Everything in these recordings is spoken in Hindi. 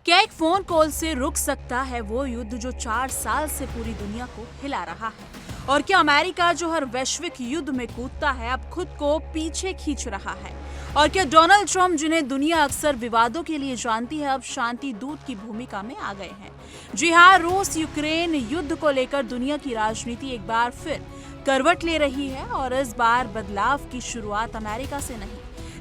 क्या एक फोन कॉल से रुक सकता है वो युद्ध जो 4 साल से पूरी दुनिया को हिला रहा है? और क्या अमेरिका जो हर वैश्विक युद्ध में कूदता है अब खुद को पीछे खींच रहा है? और क्या डोनाल्ड ट्रंप जिन्हें दुनिया अक्सर विवादों के लिए जानती है अब शांति दूत की भूमिका में आ गए हैं? जी हाँ, रूस यूक्रेन युद्ध को लेकर दुनिया की राजनीति एक बार फिर करवट ले रही है और इस बार बदलाव की शुरुआत अमेरिका से नहीं,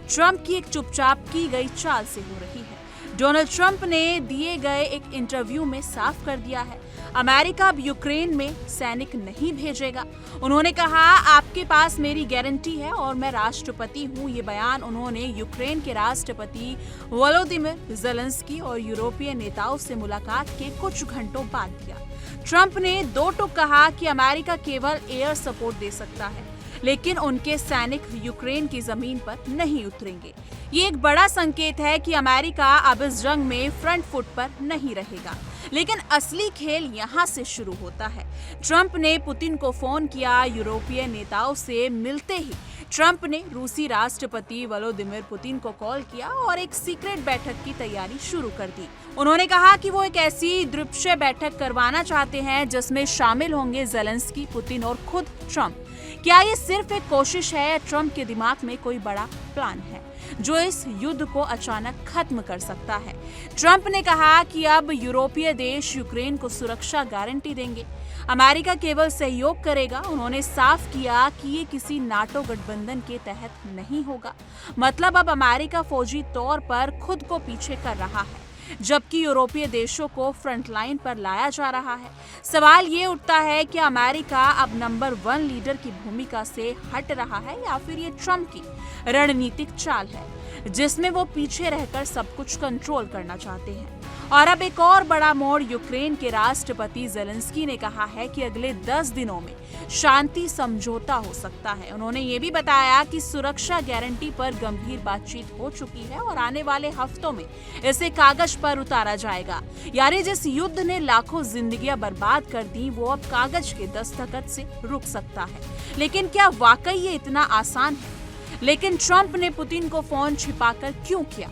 ट्रंप की एक चुपचाप की गई चाल से हो रही है। डोनाल्ड ट्रंप ने दिए गए एक इंटरव्यू में साफ कर दिया है, अमेरिका अब यूक्रेन में सैनिक नहीं भेजेगा। उन्होंने कहा, आपके पास मेरी गारंटी है और मैं राष्ट्रपति हूं। ये बयान उन्होंने यूक्रेन के राष्ट्रपति वोलोदिमिर ज़ेलेंस्की और यूरोपीय नेताओं से मुलाकात के कुछ घंटों बाद दिया। ट्रंप ने दो टूक कहा कि अमेरिका केवल एयर सपोर्ट दे सकता है, लेकिन उनके सैनिक यूक्रेन की जमीन पर नहीं उतरेंगे। ये एक बड़ा संकेत है कि अमेरिका अब इस जंग में फ्रंट फुट पर नहीं रहेगा। लेकिन असली खेल यहाँ से शुरू होता है। ट्रंप ने पुतिन को फोन किया। यूरोपीय नेताओं से मिलते ही ट्रंप ने रूसी राष्ट्रपति व्लादिमीर पुतिन को कॉल किया और एक सीक्रेट बैठक की तैयारी शुरू कर दी। उन्होंने कहा कि वो एक ऐसी द्विपक्षीय बैठक करवाना चाहते हैं जिसमें शामिल होंगे ज़ेलेंस्की, पुतिन और खुद ट्रंप। क्या ये सिर्फ एक कोशिश है या ट्रंप के दिमाग में कोई बड़ा प्लान है जो इस युद्ध को अचानक खत्म कर सकता है? ट्रंप ने कहा कि अब यूरोपीय देश यूक्रेन को सुरक्षा गारंटी देंगे, अमेरिका केवल सहयोग करेगा। उन्होंने साफ किया कि ये किसी नाटो गठबंधन के तहत नहीं होगा। मतलब अब अमेरिका फौजी तौर पर खुद को पीछे कर रहा है, जबकि यूरोपीय देशों को फ्रंट लाइन पर लाया जा रहा है। सवाल ये उठता है कि अमेरिका अब नंबर 1 लीडर की भूमिका से हट रहा है या फिर ये ट्रंप की रणनीतिक चाल है जिसमें वो पीछे रहकर सब कुछ कंट्रोल करना चाहते हैं। और अब एक और बड़ा मोड़, यूक्रेन के राष्ट्रपति ज़ेलेंस्की ने कहा है कि अगले 10 दिनों में शांति समझौता हो सकता है। उन्होंने ये भी बताया कि सुरक्षा गारंटी पर गंभीर बातचीत हो चुकी है और आने वाले हफ्तों में इसे कागज पर उतारा जाएगा। यानी जिस युद्ध ने लाखों जिंदगियां बर्बाद कर दी वो अब कागज के दस्तखत से रुक सकता है। लेकिन क्या वाकई ये इतना आसान है? लेकिन ट्रंप ने पुतिन को फोन छिपाकर क्यों किया?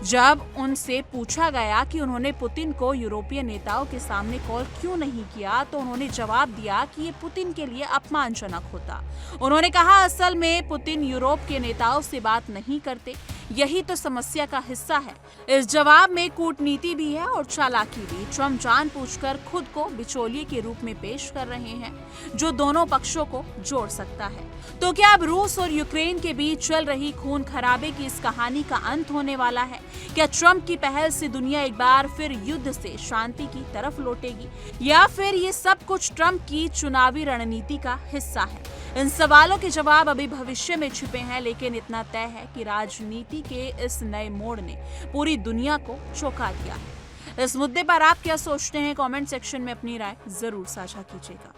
जब उनसे पूछा गया कि उन्होंने पुतिन को यूरोपीय नेताओं के सामने कॉल क्यों नहीं किया, तो उन्होंने जवाब दिया कि ये पुतिन के लिए अपमानजनक होता। उन्होंने कहा, असल में पुतिन यूरोप के नेताओं से बात नहीं करते, यही तो समस्या का हिस्सा है। इस जवाब में कूटनीति भी है और चालाकी भी। ट्रंप जानबूझकर खुद को बिचौलिए के रूप में पेश कर रहे हैं जो दोनों पक्षों को जोड़ सकता है। तो क्या अब रूस और यूक्रेन के बीच चल रही खून खराबे की इस कहानी का अंत होने वाला है? क्या ट्रंप की पहल से दुनिया एक बार फिर युद्ध से शांति की तरफ लौटेगी, या फिर ये सब कुछ ट्रंप की चुनावी रणनीति का हिस्सा है? इन सवालों के जवाब अभी भविष्य में छिपे हैं, लेकिन इतना तय है कि राजनीति के इस नए मोड़ ने पूरी दुनिया को चौंका दिया है। इस मुद्दे पर आप क्या सोचते हैं? कमेंट सेक्शन में अपनी राय जरूर साझा कीजिएगा।